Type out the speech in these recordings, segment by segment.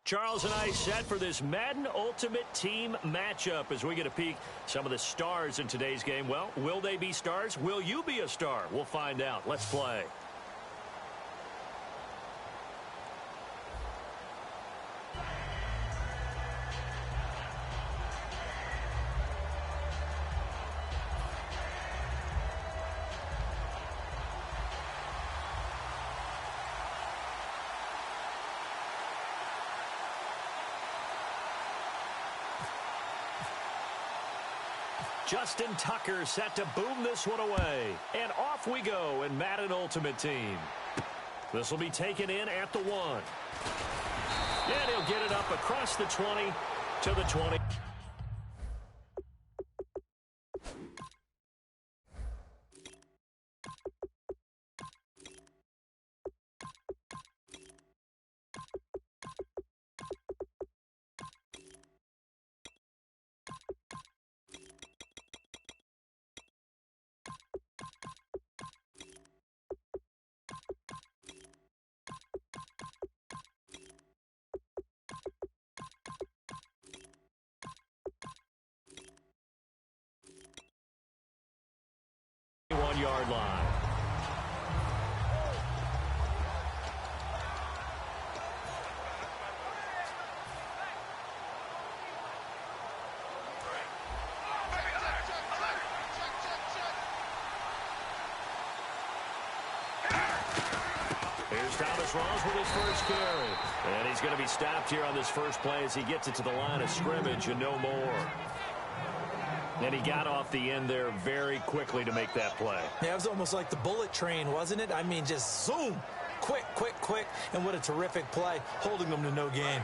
Charles and I set for this Madden Ultimate Team matchup as we get a peek some of the stars in today's game. Well, will they be stars? Will you be a star? We'll find out. Let's play. Justin Tucker set to boom this one away. And off we go in Madden Ultimate Team. This will be taken in at the 1. And he'll get it up across the 20 to the 20. Yard line. Here's Thomas Rawls with his first carry. And he's going to be stopped here on this first play as he gets it to the line of scrimmage and no more. And he got off the end there very quickly to make that play. Yeah, it was almost like the bullet train, wasn't it? I mean, just zoom. Quick, quick, quick. And what a terrific play, holding them to no gain.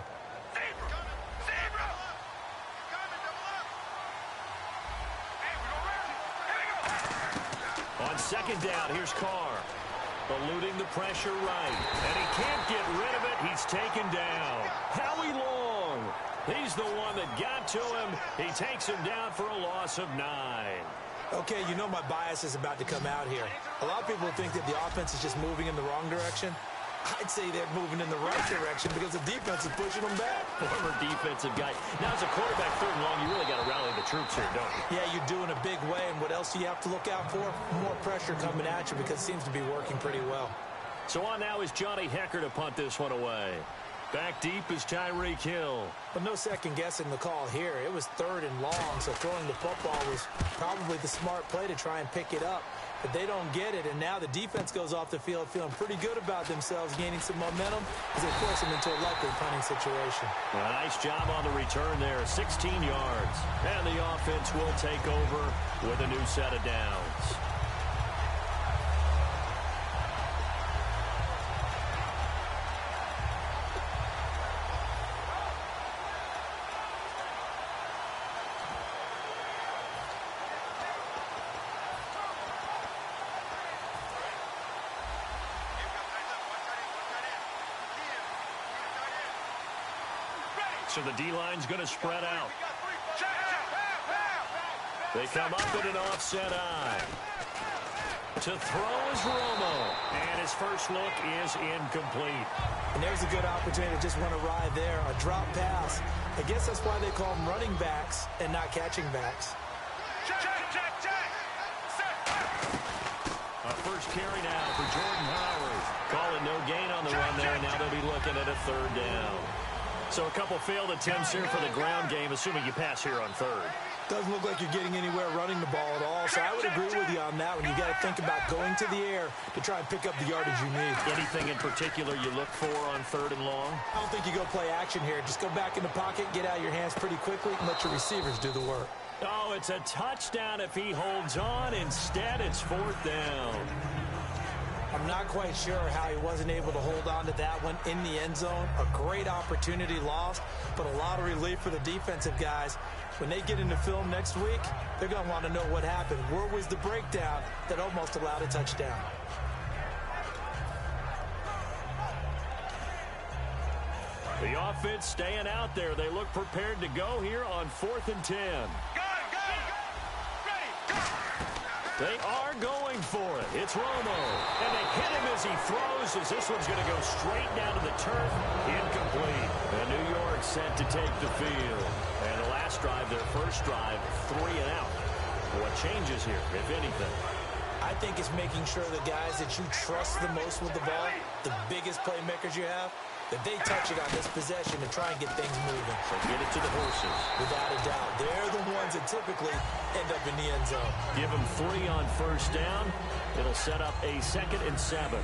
On second down, here's Carr. Eluding the pressure right. And he can't get rid of it. He's taken down. Howie Long. He's the one that got to him. He takes him down for a loss of 9. Okay, you know my bias is about to come out here. A lot of people think that the offense is just moving in the wrong direction. I'd say they're moving in the right direction because the defense is pushing them back. Former defensive guy. Now, as a quarterback, third and long, you really got to rally the troops here, don't you? Yeah, you do in a big way. And what else do you have to look out for? More pressure coming at you because it seems to be working pretty well. So on now is Johnny Hekker to punt this one away. Back deep is Tyreek Hill. But no second guessing the call here. It was third and long, so throwing the football was probably the smart play to try and pick it up. But they don't get it, and now the defense goes off the field feeling pretty good about themselves, gaining some momentum as they force them into a likely punting situation. Well, nice job on the return there, 16 yards. And the offense will take over with a new set of downs. So the D-line's going to spread out. They come up at an offset eye. To throw is Romo. And his first look is incomplete. And there's a good opportunity to just want to ride there. A drop pass. I guess that's why they call them running backs and not catching backs. A first carry now for Jordan Howard. Calling no gain on the run there. Now they'll be looking at a third down. So a couple failed attempts here for the ground game, assuming you pass here on third. Doesn't look like you're getting anywhere running the ball at all, so I would agree with you on that one. You got to think about going to the air to try and pick up the yardage you need. Anything in particular you look for on third and long? I don't think you go play action here. Just go back in the pocket, get out of your hands pretty quickly, and let your receivers do the work. Oh, it's a touchdown if he holds on. Instead, it's fourth down. I'm not quite sure how he wasn't able to hold on to that one in the end zone. A great opportunity lost, but a lot of relief for the defensive guys. When they get into film next week, they're going to want to know what happened. Where was the breakdown that almost allowed a touchdown? The offense staying out there. They look prepared to go here on 4th and 10. They are going for it. It's Romo. And they hit him as he throws, as this one's going to go straight down to the turf. Incomplete. And New York set to take the field. And the last drive, their first drive, 3 and out. What changes here, if anything? I think it's making sure the guys that you trust the most with the ball, the biggest playmakers you have, that they touch it on this possession to try and get things moving. So get it to the horses. Without a doubt. They're the ones that typically end up in the end zone. Give them 3 on first down. It'll set up a 2nd and 7.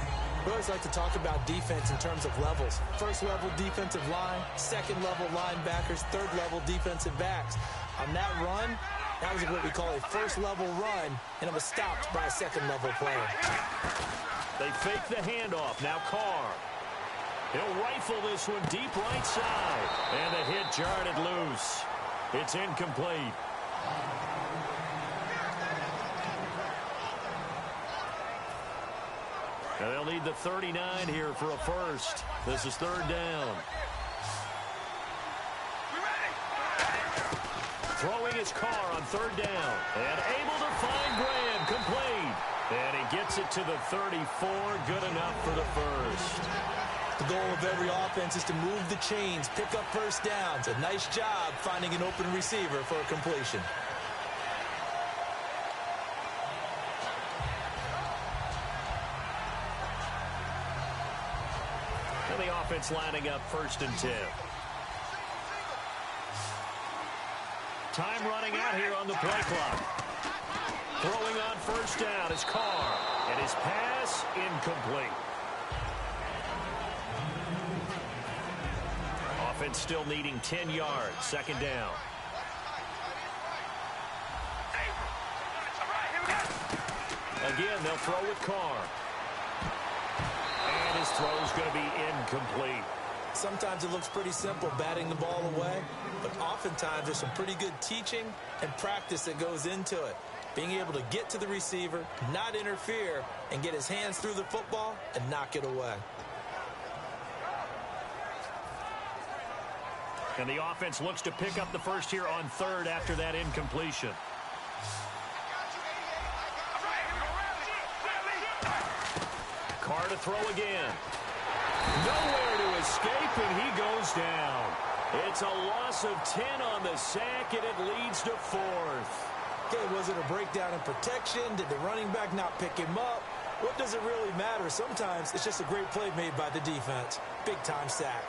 We always like to talk about defense in terms of levels. First level defensive line, second level linebackers, third level defensive backs. On that run, that was what we call a first level run, and it was stopped by a second level player. They fake the handoff. Now Carr. He'll rifle this one deep right side. And the hit jarred it loose. It's incomplete. And they'll need the 39 here for a first. This is 3rd down. Throwing his Carr on 3rd down. And able to find Graham. Complete. And he gets it to the 34. Good enough for the first. The goal of every offense is to move the chains, pick up first downs. A nice job finding an open receiver for a completion. And the offense lining up 1st and 10. Time running out here on the play clock. Throwing on first down is Carr. And his pass incomplete. Offense still needing 10 yards. 2nd down. Again, they'll throw with Carr. And his throw's going to be incomplete. Sometimes it looks pretty simple, batting the ball away. But oftentimes there's some pretty good teaching and practice that goes into it. Being able to get to the receiver, not interfere, and get his hands through the football and knock it away. And the offense looks to pick up the first here on 3rd after that incompletion. Carr to throw again. Nowhere to escape, and he goes down. It's a loss of 10 on the sack, and it leads to 4th. Okay, was it a breakdown in protection? Did the running back not pick him up? What does it really matter? Sometimes it's just a great play made by the defense. Big-time sack.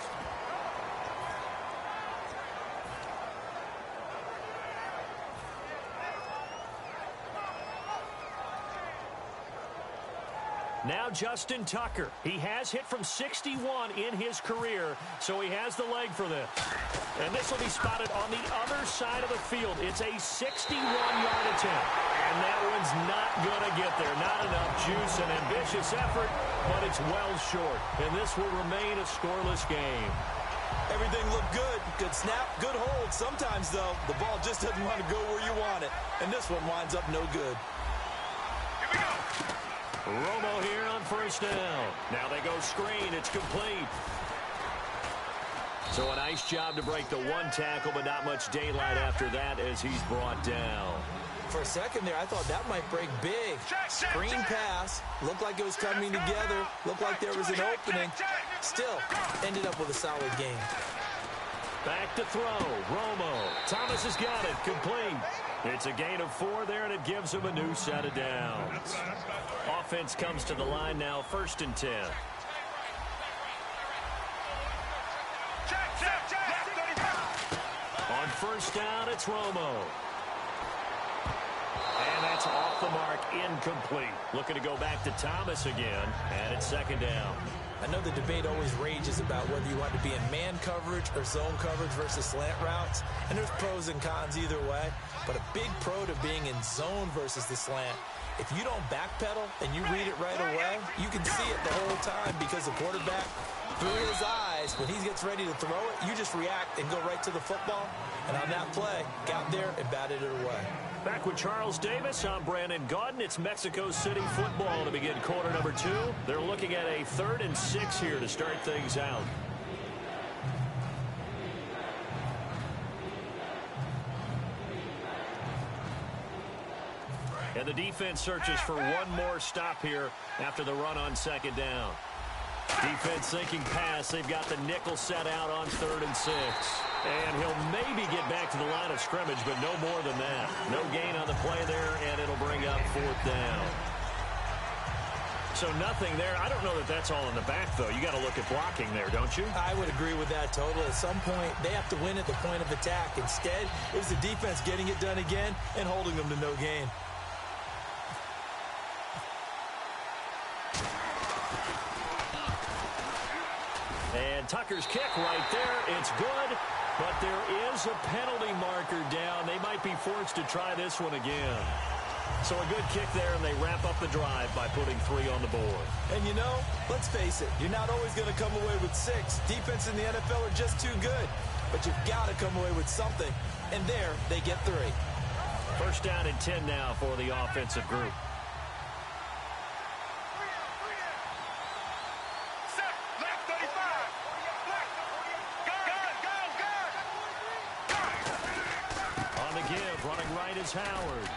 Now Justin Tucker. He has hit from 61 in his career, so he has the leg for this. And this will be spotted on the other side of the field. It's a 61-yard attempt. And that one's not going to get there. Not enough juice and ambitious effort, but it's well short. And this will remain a scoreless game. Everything looked good. Good snap, good hold. Sometimes, though, the ball just doesn't want to go where you want it. And this one winds up no good. Here we go. Romo here on first down. Now they go screen. It's complete. So a nice job to break the 1 tackle, but not much daylight after that as he's brought down. For a second there, I thought that might break big. Screen pass. Looked like it was coming together. Looked like there was an opening. Still, ended up with a solid game. Back to throw. Romo. Thomas has got it. Complete. It's a gain of 4 there, and it gives him a new set of downs. Offense comes to the line now, 1st and 10. On first down, it's Romo. And that's off the mark, incomplete. Looking to go back to Thomas again, and it's 2nd down. I know the debate always rages about whether you want to be in man coverage or zone coverage versus slant routes, and there's pros and cons either way, but a big pro to being in zone versus the slant. If you don't backpedal and you read it right away, you can see it the whole time because the quarterback, through his eyes, when he gets ready to throw it, you just react and go right to the football. And on that play, got there and batted it away. Back with Charles Davis, I'm Brandon Gaudin. It's Mexico City football to begin quarter number 2. They're looking at a 3rd and 6 here to start things out. And the defense searches for one more stop here after the run on second down. Defense sinking pass. They've got the nickel set out on 3rd and 6. And he'll maybe get back to the line of scrimmage, but no more than that. No gain on the play there, and it'll bring up 4th down. So nothing there. I don't know that that's all in the back, though. You got to look at blocking there, don't you? I would agree with that totally. At some point, they have to win at the point of attack. Instead, it was the defense getting it done again and holding them to no gain. And Tucker's kick right there. It's good, but there is a penalty marker down. They might be forced to try this one again. So a good kick there, and they wrap up the drive by putting 3 on the board. And you know, let's face it, you're not always going to come away with 6. Defense in the NFL are just too good. But you've got to come away with something. And there, they get 3. First down and 10 now for the offensive group. On the give, running right is Howard.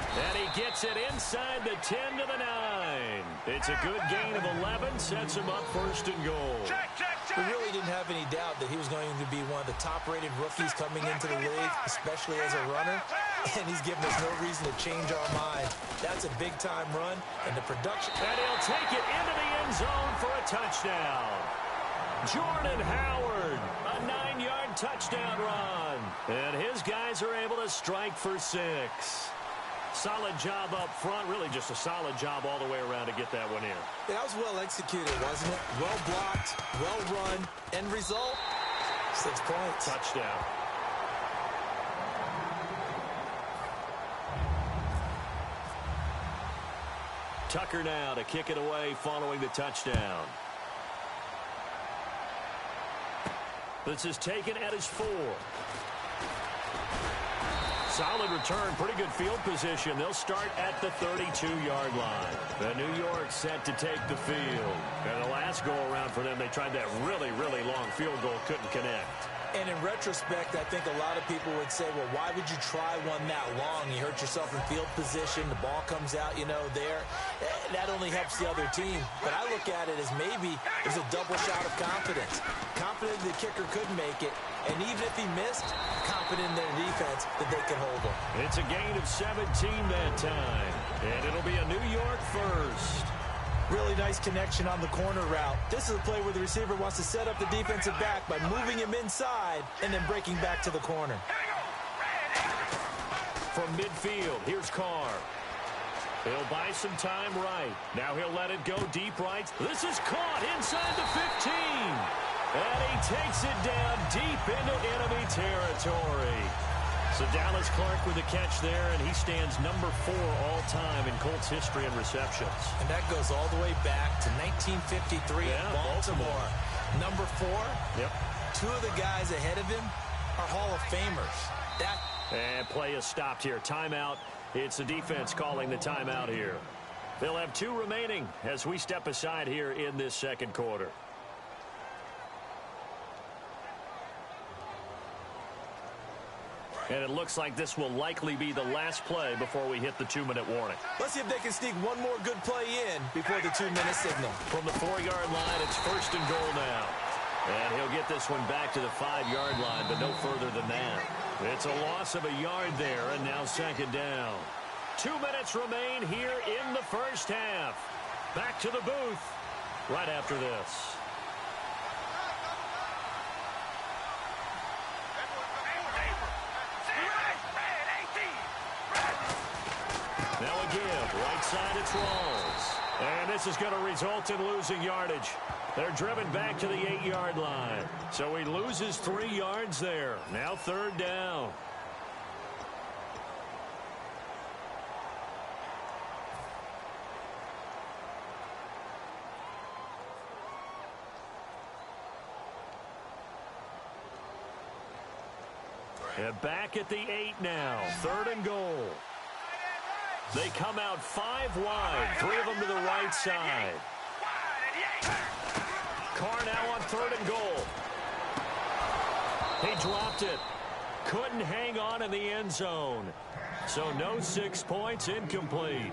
And he gets it inside the 10 to the 9. It's a good gain of 11, sets him up 1st and goal. We really didn't have any doubt that he was going to be one of the top-rated rookies coming into the league, especially as a runner. And he's given us no reason to change our mind. That's a big-time run, and the production... And he'll take it into the end zone for a touchdown. Jordan Howard, a 9-yard touchdown run. And his guys are able to strike for 6. Solid job up front. Really just a solid job all the way around to get that one in. That was well executed, wasn't it? Well blocked, well run. End result, 6 points. Touchdown. Tucker now to kick it away following the touchdown. This is taken at his 4. Solid return, pretty good field position. They'll start at the 32-yard line. The New York set to take the field. And the last go-around for them, they tried that really, really long field goal, couldn't connect. And in retrospect, I think a lot of people would say, well, why would you try one that long? You hurt yourself in field position. The ball comes out, there. That only helps the other team. But I look at it as maybe there's a double shot of confidence. Confident the kicker could make it. And even if he missed, confident in their defense that they can hold him. It's a gain of 17 that time. And it'll be a New York first. Really nice connection on the corner route. This is a play where the receiver wants to set up the defensive back by moving him inside and then breaking back to the corner. From midfield, here's Carr. He'll buy some time right. Now he'll let it go deep right. This is caught inside the 15. And he takes it down deep into enemy territory. So Dallas Clark with the catch there, and he stands number 4 all-time in Colts history in receptions. And that goes all the way back to 1953 in Baltimore. Number 4, yep. 2 of the guys ahead of him are Hall of Famers. And play is stopped here. Timeout. It's the defense calling the timeout here. They'll have 2 remaining as we step aside here in this second quarter. And it looks like this will likely be the last play before we hit the 2-minute warning. Let's see if they can sneak one more good play in before the 2-minute signal. From the 4-yard line, it's 1st and goal now. And he'll get this one back to the 5-yard line, but no further than that. It's a loss of a yard there, and now 2nd down. 2 minutes remain here in the first half. Back to the booth right after this. Now a give, right side it's Rawls. And this is going to result in losing yardage. They're driven back to the 8-yard line. So he loses 3 yards there. Now 3rd down. And back at the 8 now. 3rd and goal. They come out 5 wide. 3 of them to the right side. Carr now on 3rd and goal. He dropped it. couldn't hang on in the end zone. So no 6 points, incomplete.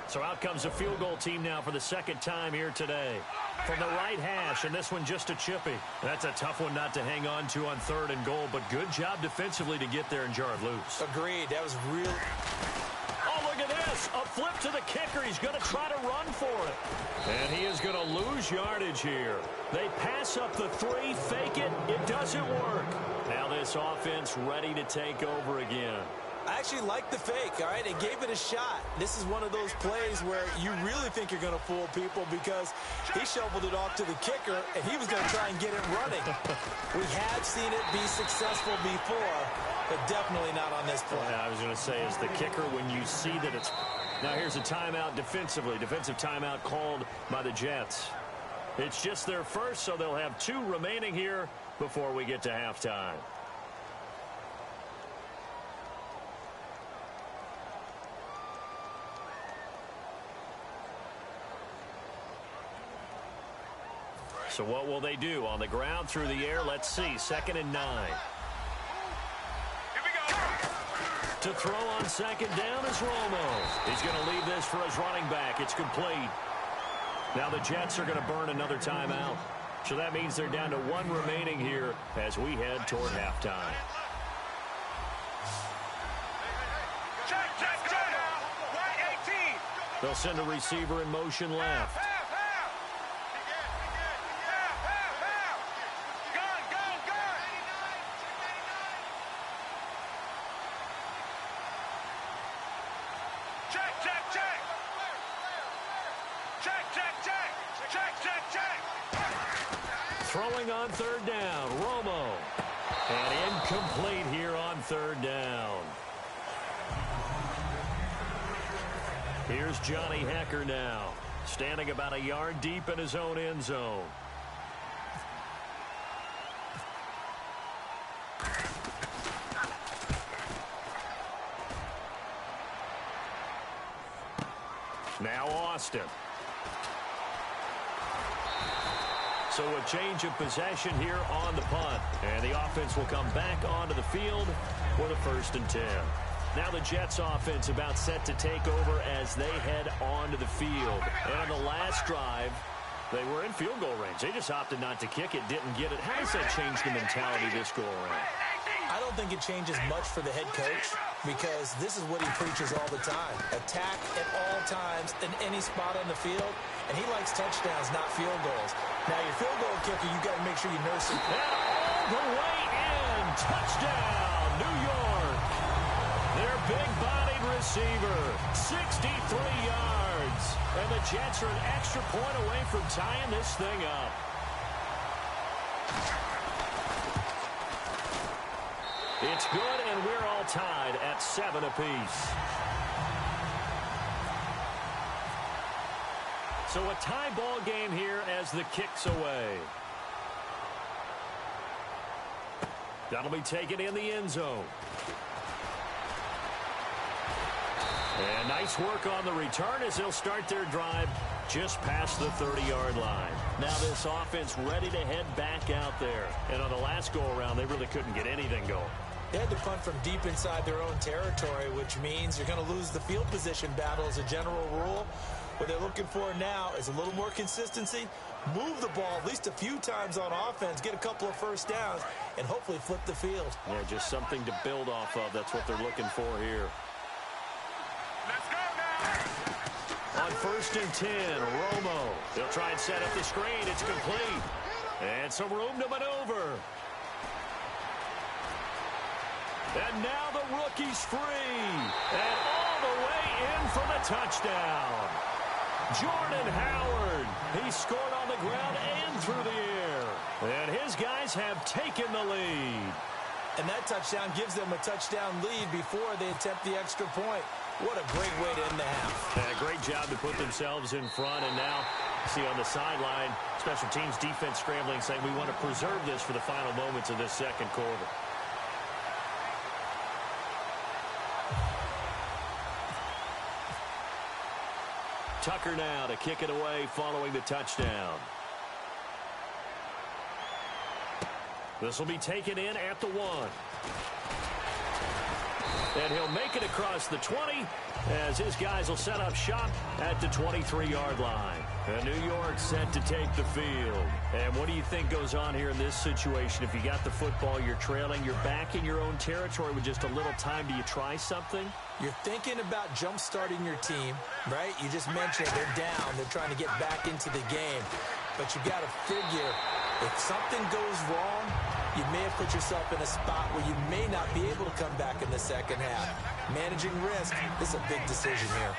So out comes a field goal team now for the second time here today. From the right hash, and this one just a chippy. That's a tough one not to hang on to on 3rd and goal, but good job defensively to get there and jar it loose. Agreed. That was real. Oh, look at this. A flip to the kicker. He's going to try to run for it. And he is going to lose yardage here. They pass up the 3, fake it. It doesn't work. Now this offense ready to take over again. I actually like the fake, all right? It gave it a shot. This is one of those plays where you really think you're going to fool people because he shoveled it off to the kicker, and he was going to try and get it running. We have seen it be successful before, but definitely not on this play. Yeah, I was going to say, as the kicker, when you see that it's... Now here's a timeout defensively. Defensive timeout called by the Jets. It's just their first, so they'll have 2 remaining here before we get to halftime. So what will they do? On the ground, through the air, let's see. 2nd and 9. Here we go. To throw on 2nd down is Romo. He's going to leave this for his running back. It's complete. Now the Jets are going to burn another timeout. So that means they're down to 1 remaining here as we head toward halftime. Check. Right 18. They'll send a receiver in motion left. Half. Gun. Check. Throwing on 3rd down, Romo. And incomplete here on 3rd down. Here's Johnny Hekker now, standing about a yard deep in his own end zone. Now Austin. So a change of possession here on the punt. And the offense will come back onto the field for the 1st and 10. Now the Jets offense about set to take over as they head onto the field. And on the last drive, they were in field goal range. They just opted not to kick it, didn't get it. How does that change the mentality this go around? I don't think it changes much for the head coach because this is what he preaches all the time. Attack at all times in any spot on the field, and he likes touchdowns, not field goals. Now, your field goal kicker, you got to make sure you nurse it. And all the way in. Touchdown, New York. Their big-bodied receiver, 63 yards. And the Jets are an extra point away from tying this thing up. It's good, and we're all tied at 7 apiece. So a tie ball game here as the kick's away. That'll be taken in the end zone. And nice work on the return as they'll start their drive just past the 30-yard line. Now this offense ready to head back out there. And on the last go-around, they really couldn't get anything going. They had to punt from deep inside their own territory, which means you're going to lose the field position battle as a general rule. What they're looking for now is a little more consistency, move the ball at least a few times on offense, get a couple of first downs, and hopefully flip the field. Yeah, just something to build off of. That's what they're looking for here. Let's go now. On 1st and 10, Romo. They'll try and set up the screen. It's complete. And some room to maneuver. And now the rookie's free. And all the way in for the touchdown. Jordan Howard. He scored on the ground and through the air. And his guys have taken the lead. And that touchdown gives them a touchdown lead before they attempt the extra point. What a great way to end the half. Yeah, great job to put themselves in front. And now, see on the sideline, special teams defense scrambling, saying we want to preserve this for the final moments of this second quarter. Tucker now to kick it away following the touchdown. This will be taken in at the 1. And he'll make it across the 20 as his guys will set up shop at the 23-yard line. And New York set to take the field. And what do you think goes on here in this situation? If you got the football, you're trailing, you're back in your own territory with just a little time. Do you try something? You're thinking about jump-starting your team, right? You just mentioned they're down. They're trying to get back into the game. But you got to figure if something goes wrong, you may have put yourself in a spot where you may not be able to come back in the second half. Managing risk is a big decision here.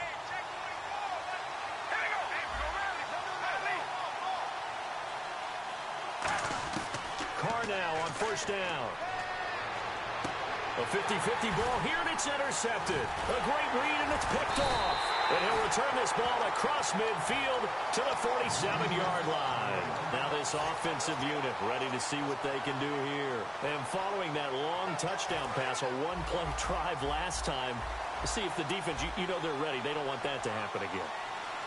Carr now on first down. A 50-50 ball here, and it's intercepted. A great read, and it's picked off. And he'll return this ball across midfield to the 47-yard line. Now this offensive unit ready to see what they can do here. And following that long touchdown pass, a one-play drive last time, see if the defense, you know they're ready. They don't want that to happen again.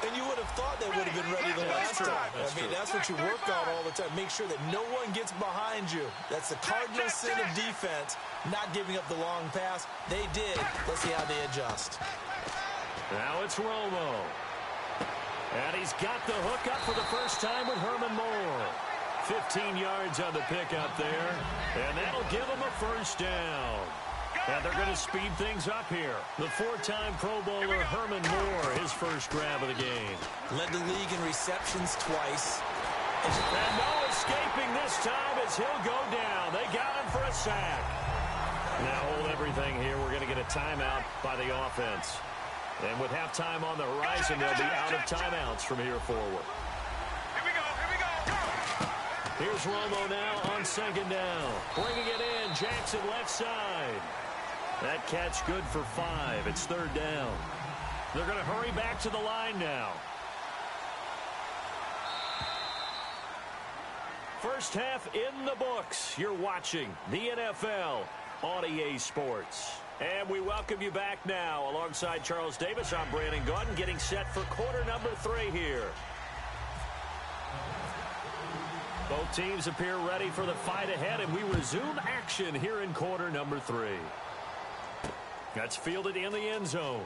And you would have thought they would have been ready the last time. That's what you work on all the time. Make sure that no one gets behind you. That's the cardinal sin of defense, not giving up the long pass. They did. Let's see how they adjust. Now it's Romo. And he's got the hook up for the first time with Herman Moore. 15 yards on the pickup there. And that'll give him a first down. And they're going to speed things up here. The four-time Pro Bowler Herman Moore, his first grab of the game. Led the league in receptions twice. And no escaping this time as he'll go down. They got him for a sack. Now hold everything here. We're going to get a timeout by the offense. And with halftime on the horizon, they'll be out of timeouts from here forward. Here we go. Here's Romo now on second down. Bringing it in, Jackson left side. That catch good for 5. It's third down. They're going to hurry back to the line now. First half in the books. You're watching the NFL on EA Sports. And we welcome you back now. Alongside Charles Davis, I'm Brandon Gaudin, getting set for quarter number 3 here. Both teams appear ready for the fight ahead, and we resume action here in quarter number 3. That's fielded in the end zone.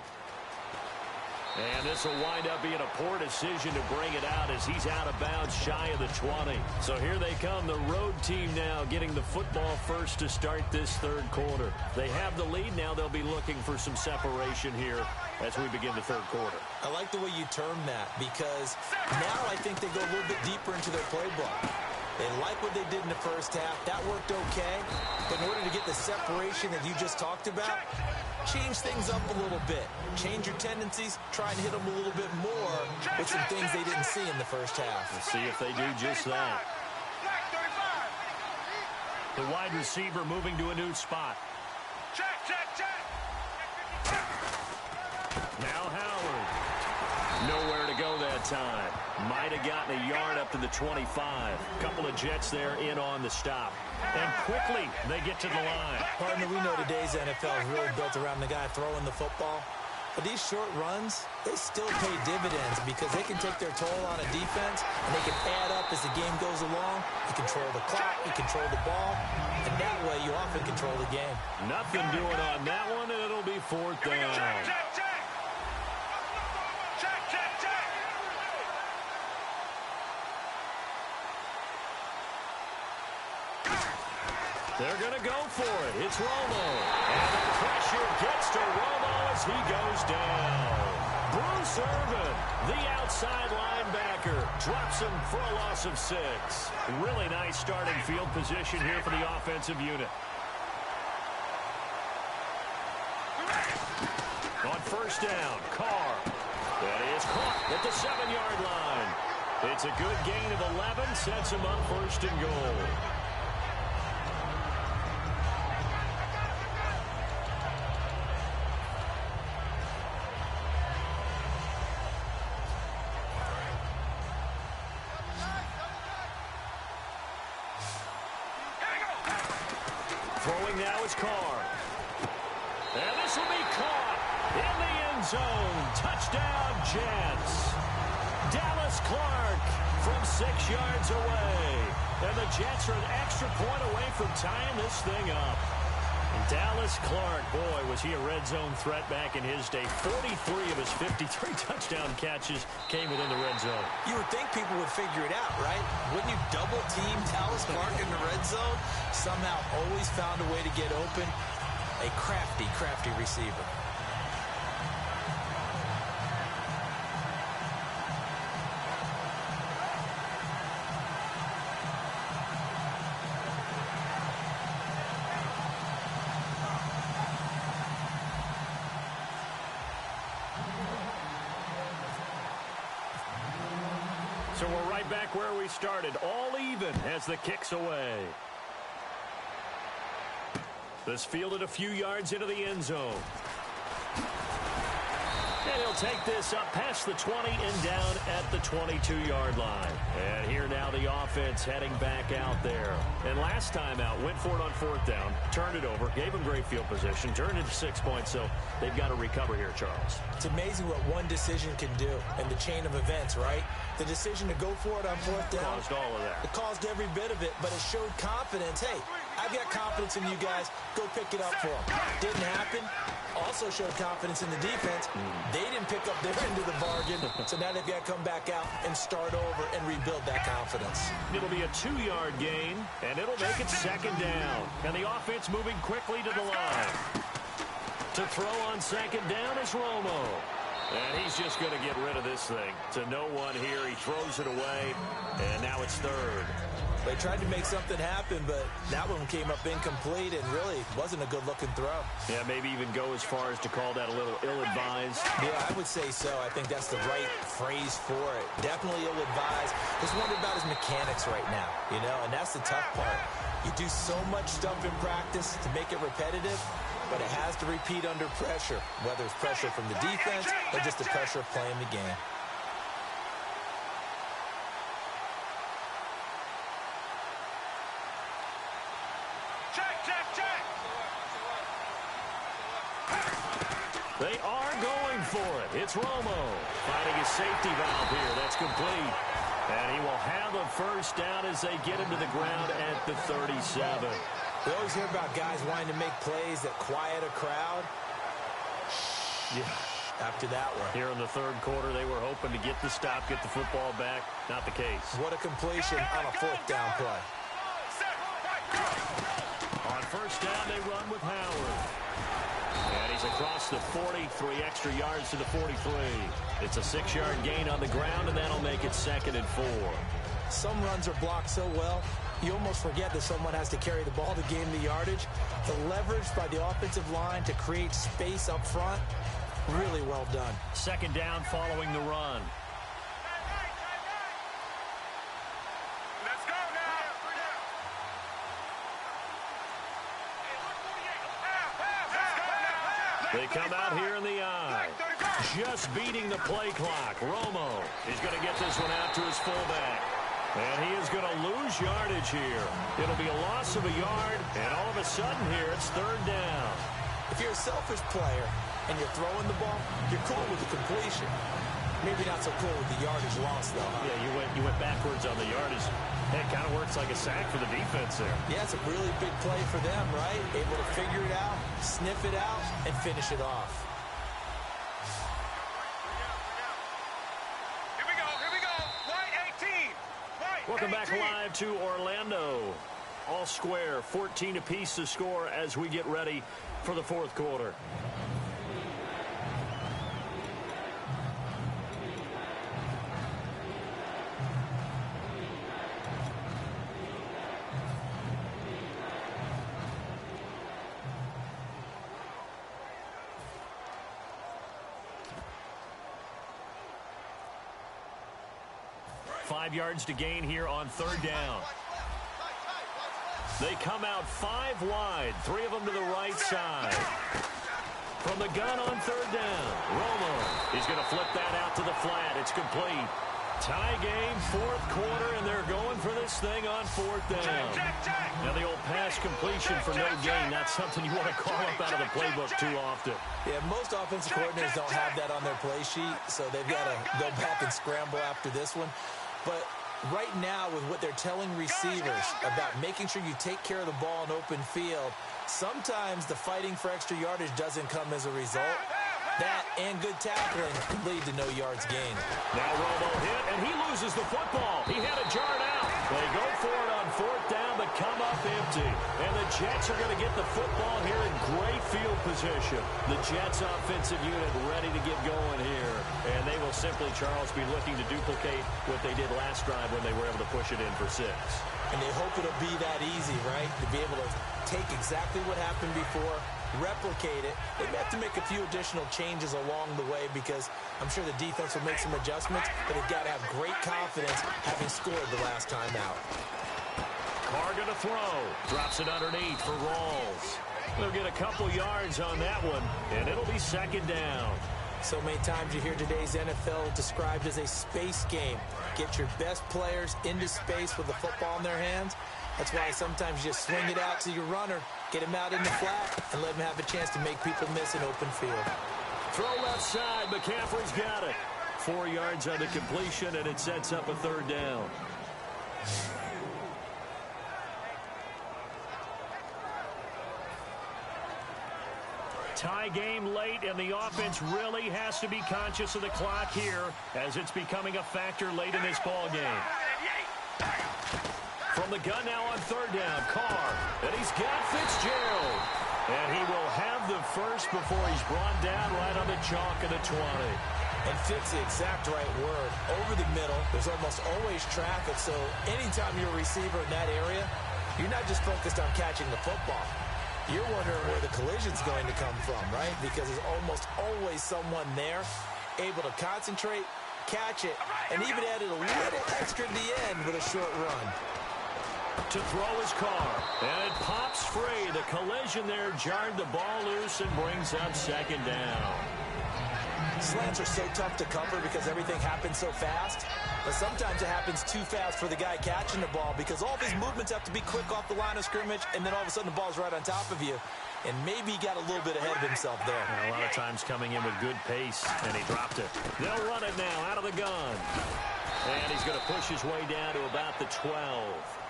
And this will wind up being a poor decision to bring it out as he's out of bounds shy of the 20. So here they come, the road team now getting the football first to start this third quarter. They have the lead. Now they'll be looking for some separation here as we begin the third quarter. I like the way you term that because now I think they go a little bit deeper into their playbook. They like what they did in the first half. That worked okay. But in order to get the separation that you just talked about, change things up a little bit. Change your tendencies. Try and hit them a little bit more with some things they didn't see in the first half. We'll see if they do just that. The wide receiver moving to a new spot. Check. Now Howard. Nowhere to go that time. Might have gotten a yard up to the 25. Couple of Jets there in on the stop. And quickly they get to the line. Partner, we know today's NFL is really built around the guy throwing the football. But these short runs, they still pay dividends because they can take their toll on a defense and they can add up as the game goes along. You control the clock, you control the ball, and that way you often control the game. Nothing doing on that one, and it'll be fourth down. Check. They're going to go for it. It's Romo. And the pressure gets to Romo as he goes down. Bruce Irvin, the outside linebacker, drops him for a loss of 6. Really nice starting field position here for the offensive unit. On first down, Carr. That is caught at the 7-yard line. It's a good gain of 11, sets him up first and goal. Throwing now is Carr. And this will be caught in the end zone. Touchdown, Jets. Dallas Clark from 6 yards away. And the Jets are an extra point away from tying this thing up. And Dallas Clark, boy, was he a red zone threat back in his day. 43 of his 53 touchdown catches came within the red zone. You would think people would figure it out, right? Wouldn't you double team Dallas Clark in the red zone? Somehow always found a way to get open. A crafty, crafty receiver. So we're right back where we started, all even as the kick's away. This fielded a few yards into the end zone. And he'll take this up past the 20 and down at the 22-yard line. And here now the offense heading back out there. And last time out, went for it on 4th down, turned it over, gave them great field position, turned it to 6 points, so they've got to recover here, Charles. It's amazing what one decision can do in the chain of events, right? The decision to go for it on 4th down. Caused all of that. It caused every bit of it, but it showed confidence. Hey, I've got confidence in you guys. Go pick it up for them. Didn't happen. Also showed confidence in the defense. They didn't pick up their end of the bargain, so now they've got to come back out and start over and rebuild that confidence. It'll be a 2-yard gain, and it'll make it 2nd down. And the offense moving quickly to the line. To throw on 2nd down is Romo. And he's just going to get rid of this thing. To no one here. He throws it away, and now it's 3rd. They tried to make something happen, but that one came up incomplete and really wasn't a good-looking throw. Yeah, maybe even go as far as to call that a little ill-advised. Yeah, I would say so. I think that's the right phrase for it. Definitely ill-advised. Just wonder about his mechanics right now, you know, and that's the tough part. You do so much stuff in practice to make it repetitive, but it has to repeat under pressure, whether it's pressure from the defense or just the pressure of playing the game. They are going for it. It's Romo finding his safety valve here. That's complete. And he will have a 1st down as they get him to the ground at the 37. We always hear about guys wanting to make plays that quiet a crowd. Yeah. After that one. Here in the 3rd quarter, they were hoping to get the stop, get the football back. Not the case. What a completion on a 4th down play. On 1st down, they run with Howard. And he's across the 40, 3 extra yards to the 43. It's a 6-yard gain on the ground, and that'll make it 2nd and 4. Some runs are blocked so well, you almost forget that someone has to carry the ball to gain the yardage. The leverage by the offensive line to create space up front, really well done. 2nd down following the run. Let's go now. They come out here in the eye. Just beating the play clock. Romo is going to get this one out to his fullback. And he is going to lose yardage here. It'll be a loss of a yard, and all of a sudden here, it's 3rd down. If you're a selfish player and you're throwing the ball, you're cool with the completion. Maybe not so cool with the yardage loss, though, huh? Yeah, you went backwards on the yardage. It kind of works like a sack for the defense there. Yeah, it's a really big play for them, right? Able to figure it out, sniff it out, and finish it off. Here we go. White 18. White Welcome back 18. live to Orlando. All square, 14 apiece to score as we get ready for the 4th quarter. Five yards to gain here on 3rd down. They come out 5 wide, 3 of them to the right side. From the gun on 3rd down, Romo is going to flip that out to the flat. It's complete. Tie game, fourth quarter, and they're going for this thing on fourth down. Now the old pass completion for no gain, not something you want to call up out of the playbook too often. Yeah, most offensive coordinators don't have that on their play sheet, so they've got to go back and scramble after this one. But right now, with what they're telling receivers about making sure you take care of the ball in open field, sometimes the fighting for extra yardage doesn't come as a result. That and good tackling can lead to no yards gained. Now Romo hit, and he loses the football. He had it jarred out. They go for it on fourth down, but come up empty. And the Jets are going to get the football here in great field position. The Jets offensive unit ready to get going here. And they will simply, Charles, be looking to duplicate what they did last drive when they were able to push it in for 6. And they hope it'll be that easy, right? To be able to take exactly what happened before, replicate it. They may have to make a few additional changes along the way because I'm sure the defense will make some adjustments, but they've got to have great confidence having scored the last time out. Carr going to throw. Drops it underneath for Rawls. They'll get a couple yards on that one, and it'll be second down. So many times you hear today's NFL described as a space game. Get your best players into space with the football in their hands. That's why sometimes you just swing it out to your runner, get him out in the flat, and let him have a chance to make people miss an open field. Throw left side. McCaffrey's got it. 4 yards on the completion, and it sets up a third down. Tie game late, and the offense really has to be conscious of the clock here as it's becoming a factor late in this ball game. From the gun now on third down, Carr, and he's got Fitzgerald. And he will have the first before he's brought down right on the chalk of the 20. And Fitz, the exact right word. Over the middle, there's almost always traffic, so anytime you're a receiver in that area, you're not just focused on catching the football. You're wondering where the collision's going to come from, right? Because there's almost always someone there able to concentrate, catch it, and even added a little extra at the end with a short run. To throw his Carr, and it pops free. The collision there jarred the ball loose and brings up second down. Slants are so tough to cover because everything happens so fast. But sometimes it happens too fast for the guy catching the ball because all of his movements have to be quick off the line of scrimmage, and then all of a sudden the ball's right on top of you. And maybe he got a little bit ahead of himself there. A lot of times coming in with good pace, and he dropped it. They'll run it now out of the gun. And he's going to push his way down to about the 12.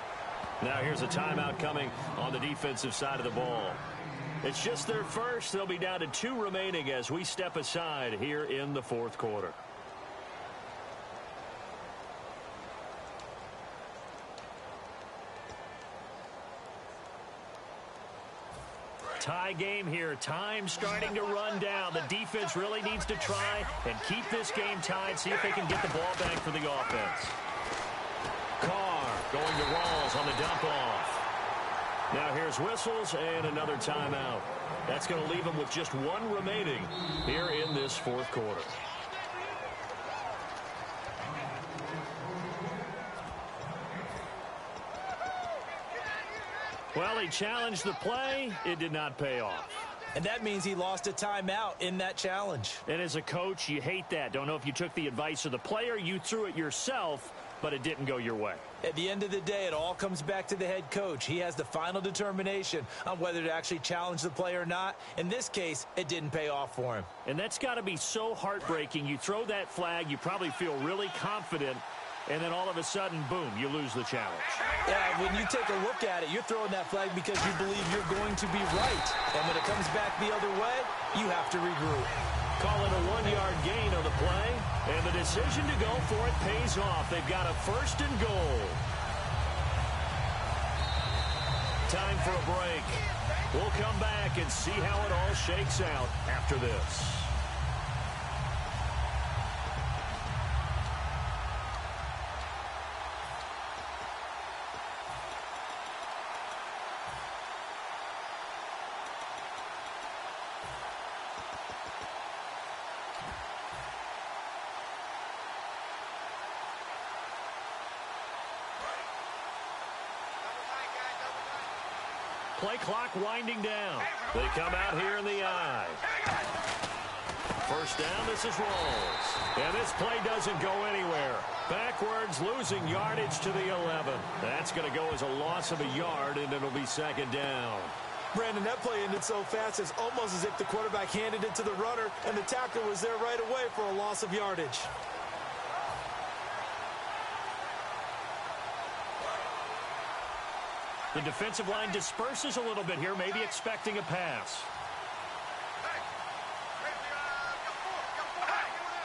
Now here's a timeout coming on the defensive side of the ball. It's just their first. They'll be down to 2 remaining as we step aside here in the fourth quarter. Tie game here. Time starting to run down. The defense really needs to try and keep this game tied, see if they can get the ball back for the offense. Carr going to Rawls on the dump-off. Now here's whistles and another timeout. That's going to leave them with just 1 remaining here in this fourth quarter. Well, he challenged the play. It did not pay off. And that means he lost a timeout in that challenge. And as a coach, you hate that. Don't know if you took the advice of the player. You threw it yourself, but it didn't go your way. At the end of the day, it all comes back to the head coach. He has the final determination on whether to actually challenge the play or not. In this case, it didn't pay off for him. And that's got to be so heartbreaking. You throw that flag, you probably feel really confident, and then all of a sudden, boom, you lose the challenge. Yeah, when you take a look at it, you're throwing that flag because you believe you're going to be right. And when it comes back the other way, you have to regroup. Call it a 1-yard gain on the play, and the decision to go for it pays off. They've got a first and goal. Time for a break. We'll come back and see how it all shakes out after this. Play clock winding down. They come out here in the I. first down, this is Rolls. And this play doesn't go anywhere. Backwards, losing yardage to the 11. That's going to go as a loss of a yard, and it'll be second down. Brandon, that play ended so fast, it's almost as if the quarterback handed it to the runner, and the tackle was there right away for a loss of yardage. The defensive line disperses a little bit here, maybe expecting a pass.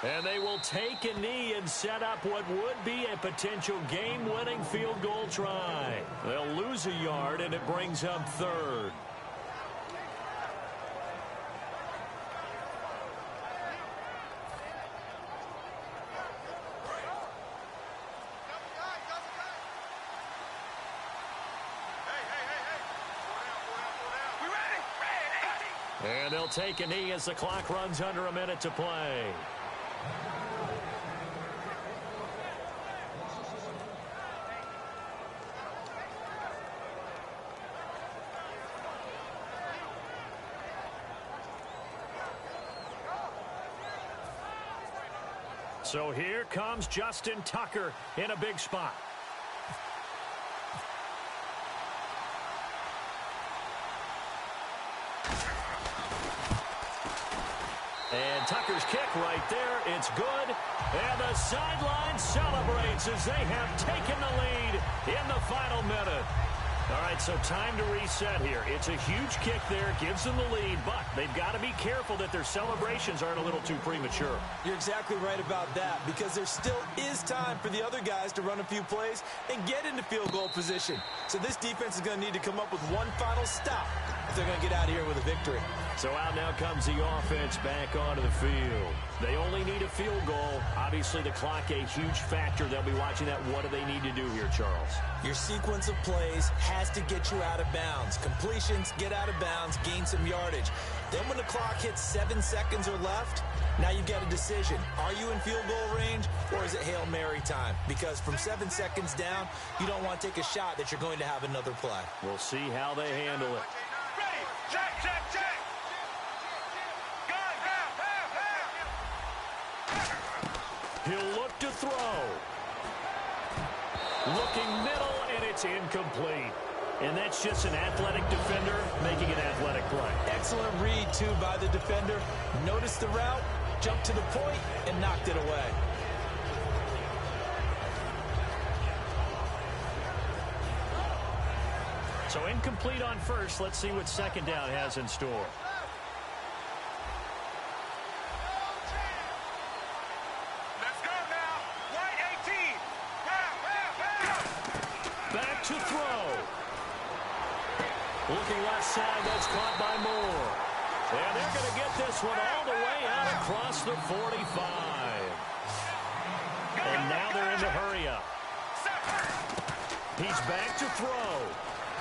And they will take a knee and set up what would be a potential game-winning field goal try. They'll lose a yard, and it brings up third. And they'll take a knee as the clock runs under a minute to play. So here comes Justin Tucker in a big spot. And Tucker's kick right there. It's good. And the sideline celebrates as they have taken the lead in the final minute. All right, so time to reset here. It's a huge kick there. Gives them the lead, but they've got to be careful that their celebrations aren't a little too premature. You're exactly right about that, because there still is time for the other guys to run a few plays and get into field goal position. So this defense is going to need to come up with one final stop if they're going to get out of here with a victory. So out now comes the offense back onto the field. They only need a field goal. Obviously, the clock a huge factor. They'll be watching that. What do they need to do here, Charles? Your sequence of plays has to get you out of bounds. Completions, get out of bounds, gain some yardage. Then when the clock hits 7 seconds or left, now you get a decision. Are you in field goal range, or is it Hail Mary time? Because from 7 seconds down, you don't want to take a shot that you're going to have another play. We'll see how they handle it. Ready. Check, check, check. He'll look to throw. Looking middle, and it's incomplete. And that's just an athletic defender making an athletic play. Excellent read, too, by the defender. Noticed the route, jumped to the point, and knocked it away. So incomplete on first. Let's see what second down has in store. Let's go now. White 18. Back to throw. Looking left side, that's caught by Moore. And they're going to get this one all the way out across the 45. And now they're in the hurry up. He's back to throw.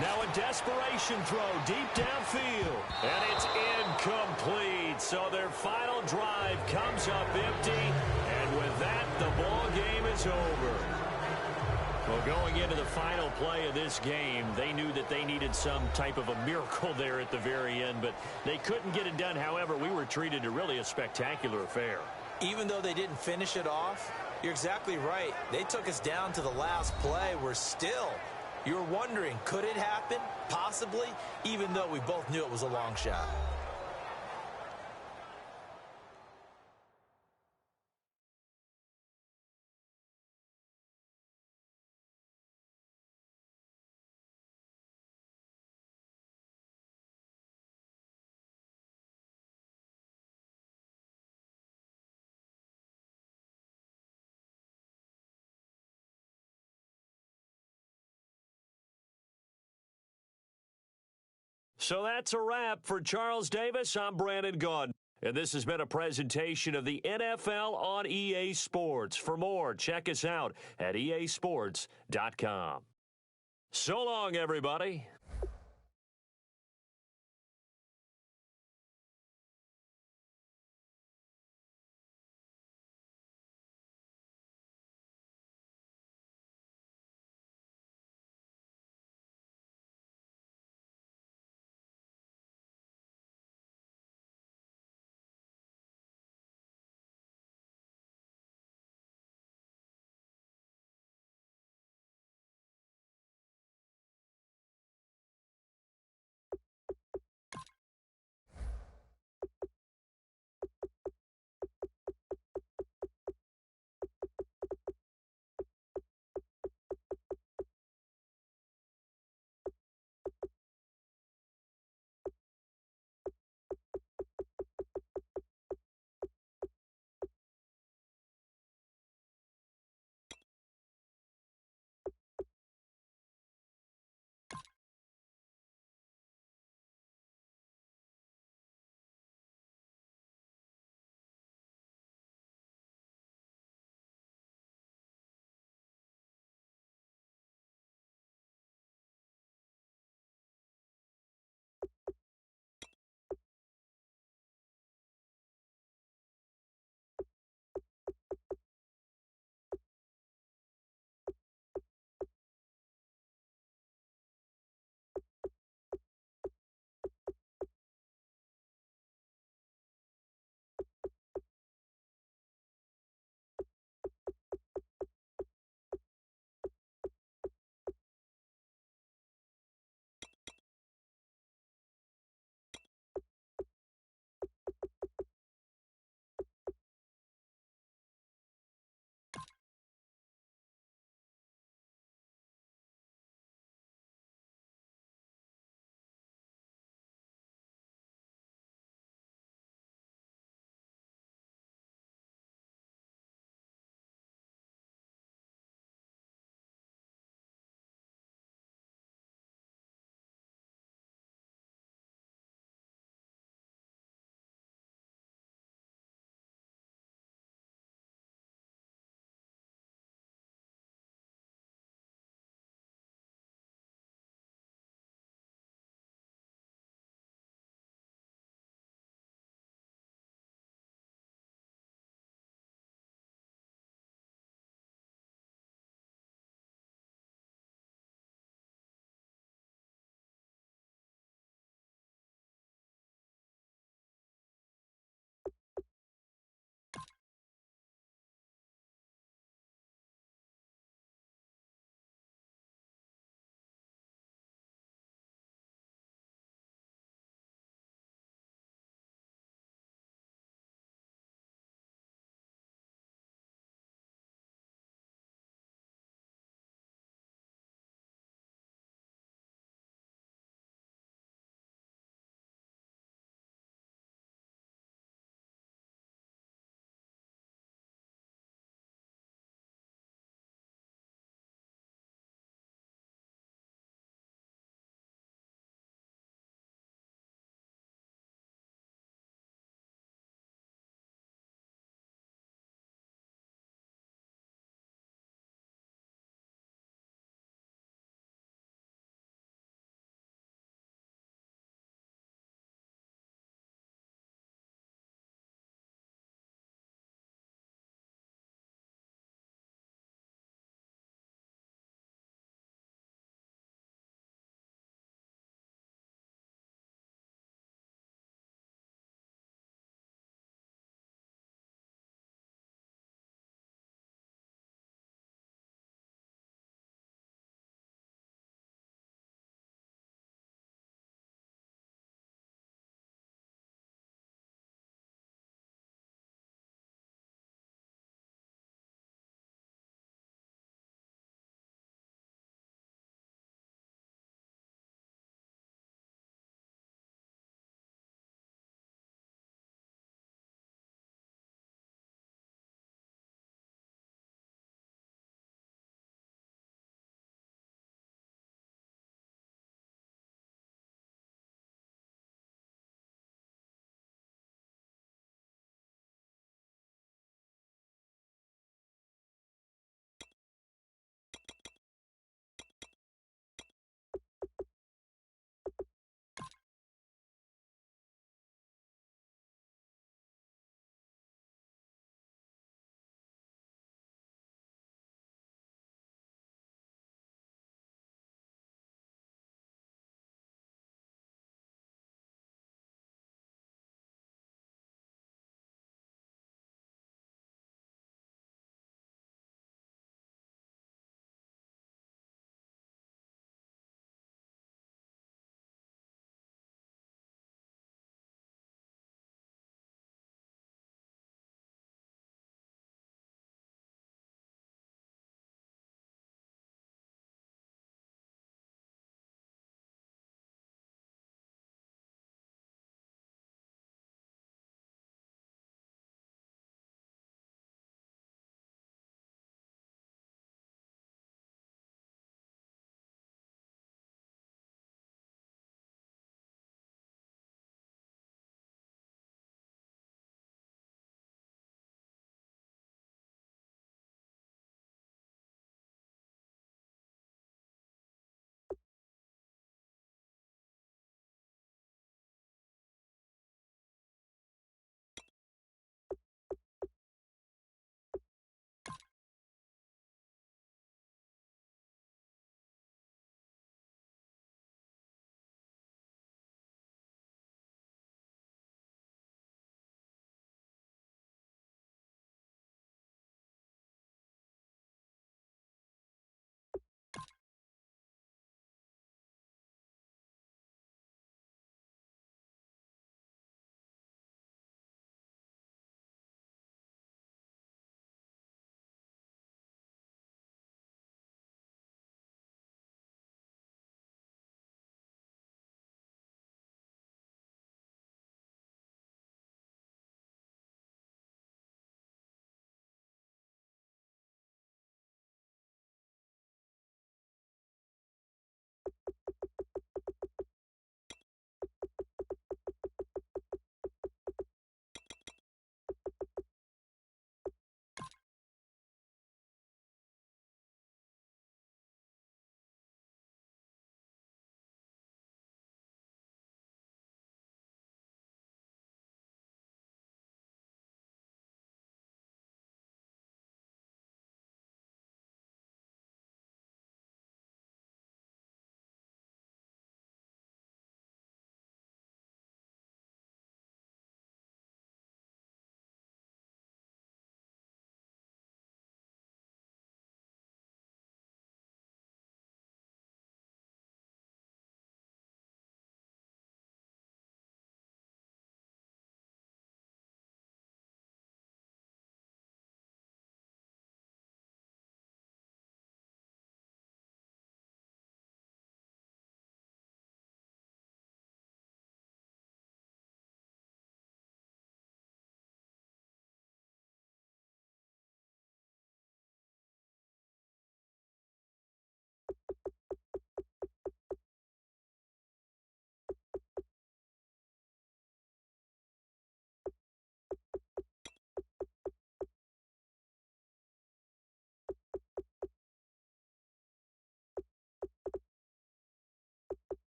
Now a desperation throw deep downfield. And it's incomplete. So their final drive comes up empty. And with that, the ball game is over. Well, going into the final play of this game, they knew that they needed some type of a miracle there at the very end, but they couldn't get it done. However, we were treated to really a spectacular affair. Even though they didn't finish it off, you're exactly right. They took us down to the last play. We're still, you're wondering, could it happen? Possibly, even though we both knew it was a long shot. So that's a wrap for Charles Davis. I'm Brandon Gaudin. And this has been a presentation of the NFL on EA Sports. For more, check us out at easports.com. So long, everybody.